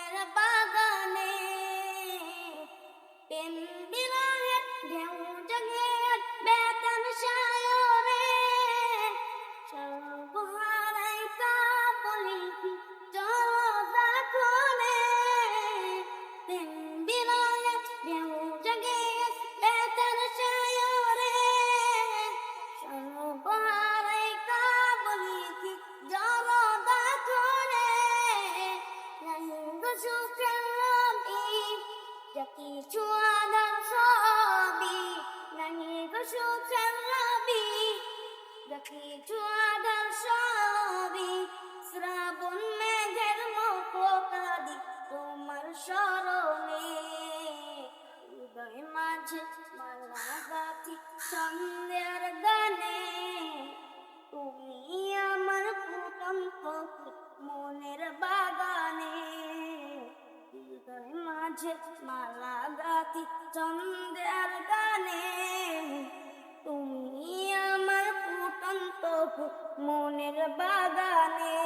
মনের বাগানে প্রেম বিরহের ঢেউ জাগে বেতন সায়রে সর্বহারাই কাবলি জলদা কোনে প্রেম বিরহের ঢেউ জাগে বেতন সায়রে সর্বহারাই কাবলি জলদা কোনে সুখের রবি যাকি চুয়াদার সবই নাহি গো সুখের রবি যাকি চুয়াদার সবই শ্রাবণ মেঘের মতো কাঁদি তোমার স্মরণে হৃদয় মাঝে মালা গাঁথি সন্ধ্যার গানে তুমি আমার ফুটন্ত মনের বাগানে হৃদয় মাঝে মালা গাঁথি সন্ধ্যার গানে তুমি আমার ফুটন্ত মনের বাগানে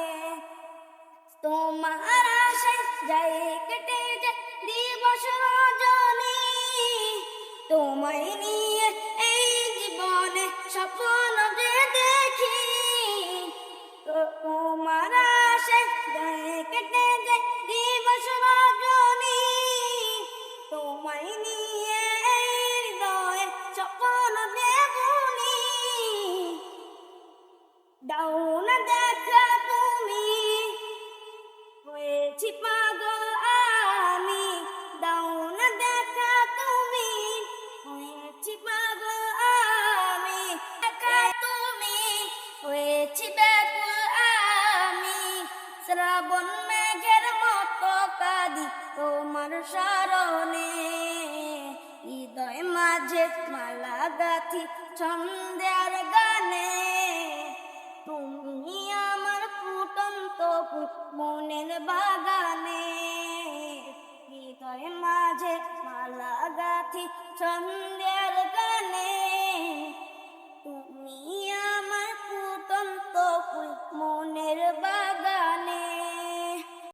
তোমার আশায় যাই কেটে যায় দিবস রজনী তোমায় নিয়ে এই জীবনে স্বপ্ন যে দেখি তোমার আশায় যাই কেটে যায় দিবস রজনী তোমায় নিয়ে এই হৃদয়ে স্বপ্ন বেগুনি দাও না দেখা তুমি হয়েছি পাগল আমি দাও না দেখা তুমি হয়েছি পাগল আমি দেখা তুমি হয়েছি ব্যাকুল আমি শ্রাবণ মেঘের মতো কাঁদি তোমার স্মরণে হৃদয় মাঝে মালা গাঁথি সন্ধ্যার গানে তুমি আমার ফুটন্ত মনের বাগানে হৃদয় মাঝে মালা গাঁথি সন্ধ্যা